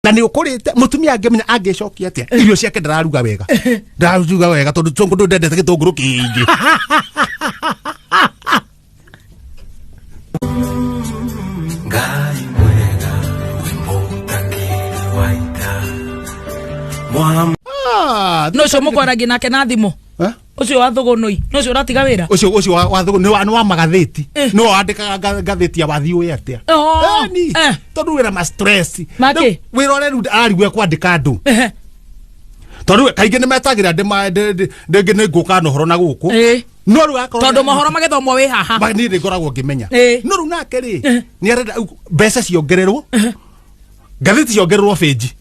na ni ukurite mutumia angemenya angecokia atia irio ciake ndararuga wega ndararuga wega tondu tongo ndendete gitunguru kingi ngai mwega wimutangiri waita no cio mukwaragia nake na thimu ucio wa thugunui no cio uratiga wira ucio wa thugunui ni wa magatheti no andikaga gatheti ya wathi atia ni tondu wira ma stress wira ore ru arigwe kwandika andu tondu kaingi ni metagira ndenge ni nguka no horo na guku no ru akoro tondu mohoro magithomwo wi haha magni ri ngoragwo ngimenya no ru nake ri ni arenda mbeca ciongererwo gatheti ciongererwo page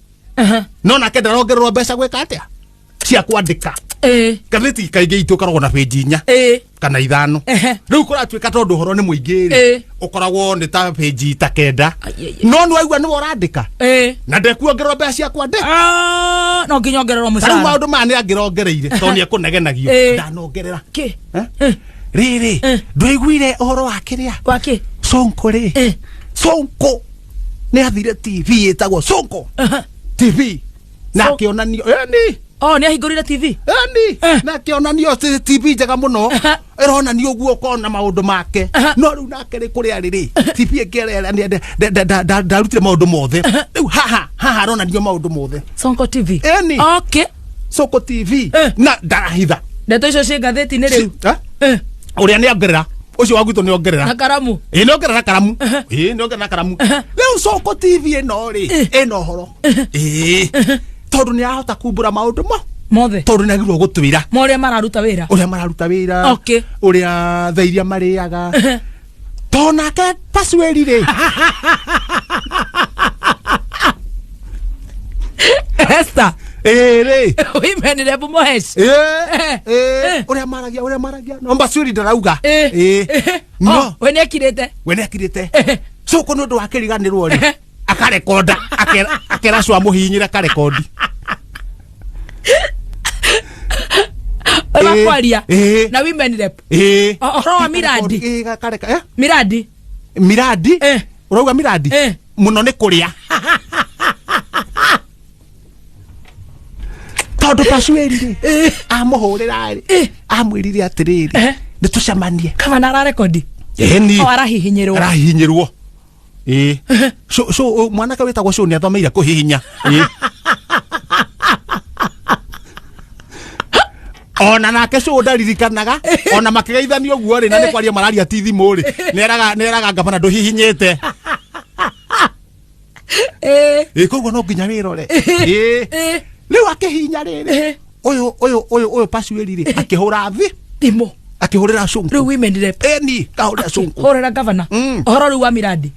no nake ndarongererwo mbeca gwika atia cia kwandika gatheti kaingi itu karagwo na page 4 kana 5 riu kuratuika tondu horo ni muingiri ukoragwo ni ta page ta 9 no no aigua ni urandika na ndekuongererwo mbeca cia kwandika no nginyongererwo mucara riu maundu ma ni angirongereire to ni akunegenagio ndanongerera riri ndwiguire uhoro wa kiria waki Sonko ri Sonko ni athire TV etagwo Sonko TV na kionanio ni ni ahingurire TV na kionanio TV njega muno ironanio guo kona maundu make no riu nake ri kuria riri TV ekerera ndarutire maundu mothe riu haha aronanio maundu mothe Sonko TV okay Sonko TV na ndarahitha ndeto icio cia gatheti ni riu uria ni ongerera ucio waguto ni ongerera na karamu ni ongerera karamu ni ongerera karamu riu Sonko TV no ri eno horo tondu ni ahota kumbura maundu mothe tondu nagirwo gutwira moria mararuta wira okay uria thairia mariaga tonake password ri Esther ri women level mohes uria maragia no password ndarauga no we ni akirite Sonko no ndo akiriganirwo ri akarekonda akera cwa muhinyira karekondi kwaria na women rep oro miradi kareka miradi urauga miradi muno ni kuria tondu password amuhurira ri amwirire atiriri nitucamanie kama na rekondi ni arahihinyirwo so mwanaka wetagwo so ni athomeire kuhihinya ona nake so ndaririkanaga ona makigeithanio guo ri na ni kwaria mararia ti thimu ri neraga ngabana nduhihinyite koguo no nginya wirore riu akihinya riri uyu password ri akihura thi thimu akihurira Sonko riu women rep ni kahurira Sonko hurira governor horo riu wa miradi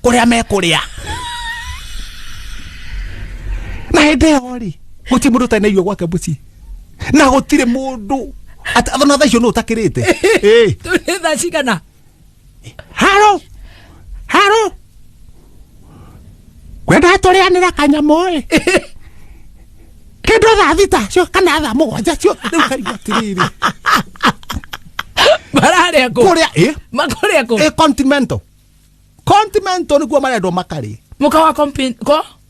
kuria mekuria na hende ori guti mundu tane irio gwake buci na gutire mundu athona thacio no utakirite tha cigana haro kwenda turianira kanyamu kendo tha thita cio kana tha mugwanja cio riu kaigua tiriri mararia ku kuria makuria ku continental niguo marendwo makari muka wa ko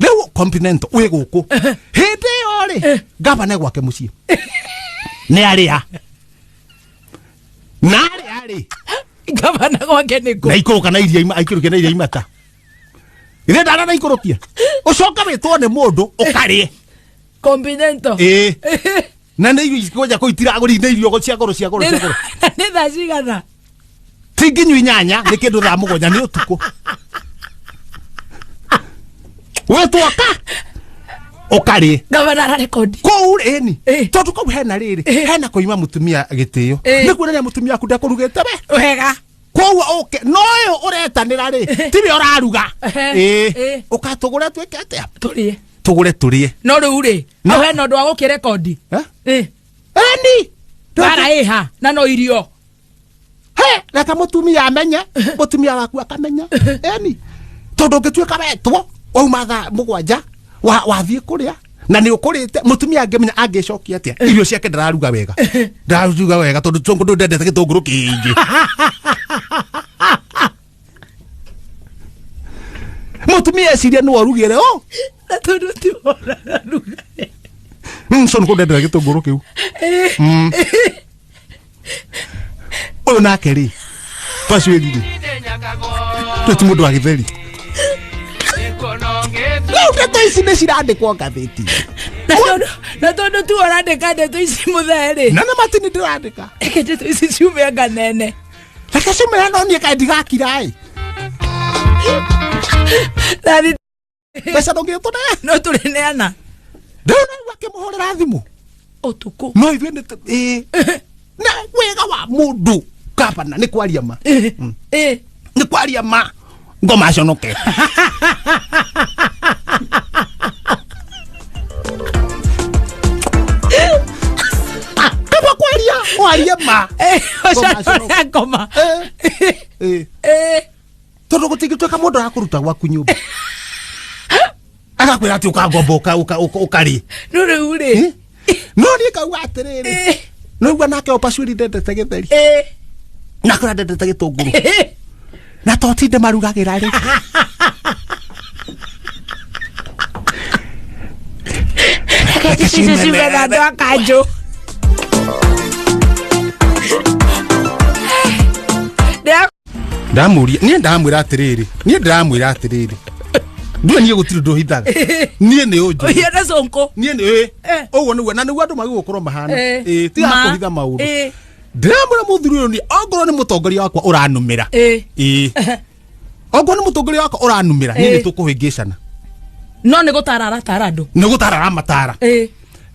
riu continental wi guku hindi yori gavana gwake mucii ni aria gavana gwake niko na ikuruka na iria aikirukia na iria imata ire ndana na ikurukia ucoka witwo ni mundu ukarie continental na ne irio ikoja kuitira aguri ne irio cia goro ni tha cigana tinginyu inyanya ni kindu tha mugonya ni utuku wetwoka ukari gavana record ko eni tondu ko hena riri hena kuima mutumia gitio ni kuonania mutumia ku ndakurugite we wega ko okay no yo uretanira ri tibi oraruga ukatugure twike atia turie no riu ri no hena ndu aguki record eni bara iha na no irio reka mutumia amenya mutumia waku akamenya eni tondu ngituika wetwo wauma mugwanja wathie kuria na ni ukurite mutumia angemenya angecokia atia irio ciake ndararuga wega tondu Sonko ndendete gitunguru kingi mutumia ciria no arugire o na tondu ti ora ruga son ko ndendera gitunguru kiu o na keri paswedi tu mundu agitheri no te isi ne cirande kwa gatheti na tondu tu ora ndeka ndeto ici mutheri na matini ndirandika eke ndeto ici ciume nganene reke ciume no nie kae ndigakirai Dadi pesa ndongitune no tulineana ndona wakimuhorera thimu otuku no ithuĩ na wega wa mundu kabana nĩ kwaria ma nĩ kwaria ma ngoma conoke kaba kwaria ma oconoke ngoma tondu gutigituika mundu arakuruta gwaku nyumba agakwira ati ukagomba ukari no riu ri no ni kauga atiriri no igua nake opacuri ndendete githeri na kura ndendete gitunguru na totinde marugagira ri sisi na ndo akajo ndamwira atiriri ndue nie gutiri ndo hithaga nie ni unju yena sonko nie ni oguo niguo na niguo andu magigukorwo mahana ti akuhitha maundu ndiramwira muthuri uyu ni ongorwo ni mutongoria wakwa uranumira ongorwo ni mutongoria wakwa uranumira nie tukuhingicana no ni gutara aratara andu ni gutara amatara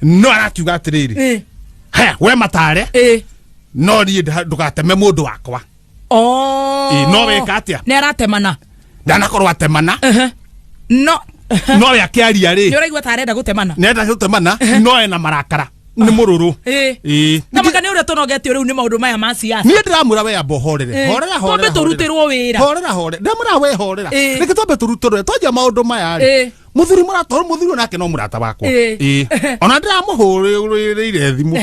no arakiuga atiriri haya we matare no nie ndugateme mundu wakwa no weka atia ni aratemana ndanakorwo atemana no ya kiaria ri ni uraigua ta arenda gutemana nenda gutemana no ena marakara ni mururu na makani ure tonogetio riu ni maundu maya ma siasa ni ndiramura we abo horere tombe turutirwo wira horera ndamura we horera reke tombe turutirwo toja maundu maya ri muthuri muratora muthuri nake no murata wakwa ona ndiramuhurire thimu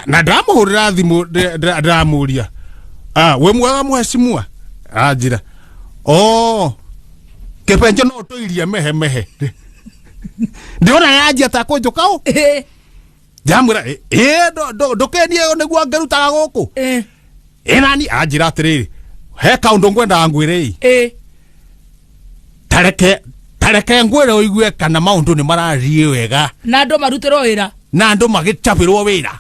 na ndamuhurira thimu ndiramuria we mwega muheshimua ajira kepenjo no toiria mehe ndiona yaji atakonjukao jamwira ndukenie niguo ngerutaga guku nani ajira atiriri he kaundu ngwenda ngwire tareke ngwire oigue kana maundu ni mararie wega na andu marutirwo wira na andu magicapirwo wira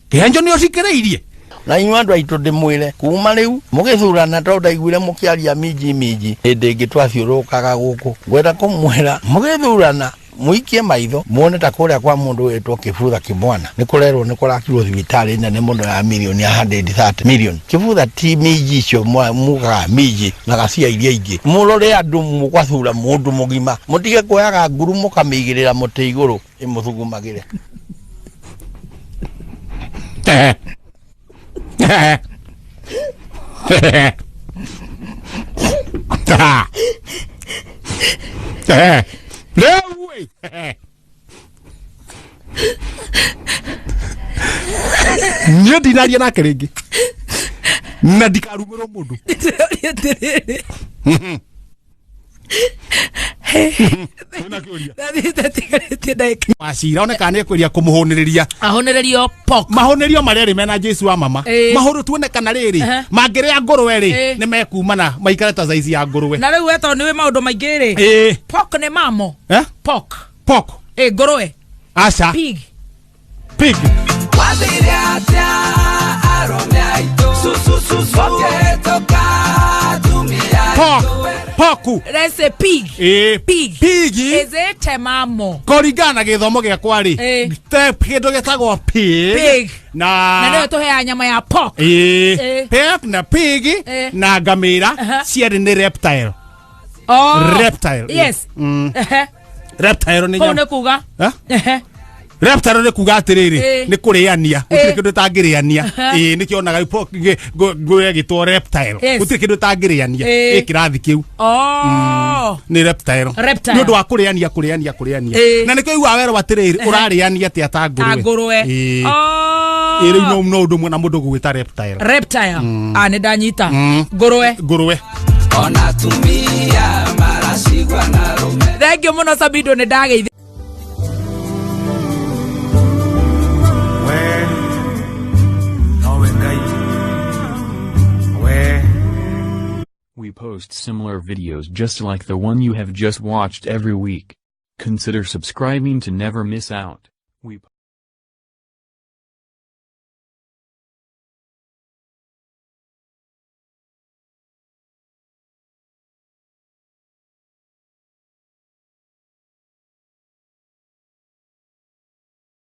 kihenjo ni ocikireirie na inyu andu aitu ndimwire kuma riu mugithurana to ndaiguire mukiaria miji hindi ingi twathiurukaga guku ngwenda kumwira mugithurana muikie maitho muone ta kuria kwa mundu wetwo Kibutha Kimwana ni kurerwo ni kurakirwo thibitari nene muno ya milioni 130 million Kibutha ti miji icio mugaga miji na gacia iria ingi murore andu mugwathura mundu mugima mutige kuoyaga nguru mukamigirira muti iguru imuthugumagire nie ndinaria nake ringi na ndikarumirwo mundu wacira oneka nä kweria kå må hå nä rä ria ahonererio mahonerio marä mena Jesu wa mama mahå rå tuonekana rä rä mangä rä a ngå rwe rä nä mekumana maikare ta zaici ya ngå rwe na rä u etwo nä wä maå ndå maingä rä nä mamo ngå rwe aca pig poku rese pig ezete mamo koringana githomo giakwa ri te kindu gitagwo pig na nä tå hea nyama ya pig na pig na ngamira ciari ni reptile yes reptile ni nyama kuga reptile ni kuga atiriri ni kuriania gutire kindu tangiriania ni kionaga ngure gitwo reptile gutire kindu tangiriania ikirathi kiu ni reptile ni undu wa kuriania na ni kiu awero atiriri urariania ati atangurwe iri no undu mwe na mundu gwita reptile ni ndanyita ngurwe ona tumia maracigwa na rume. Thengio muno Sabido ni ndageithia. We post similar videos just like the one you have just watched every week. Consider subscribing to never miss out.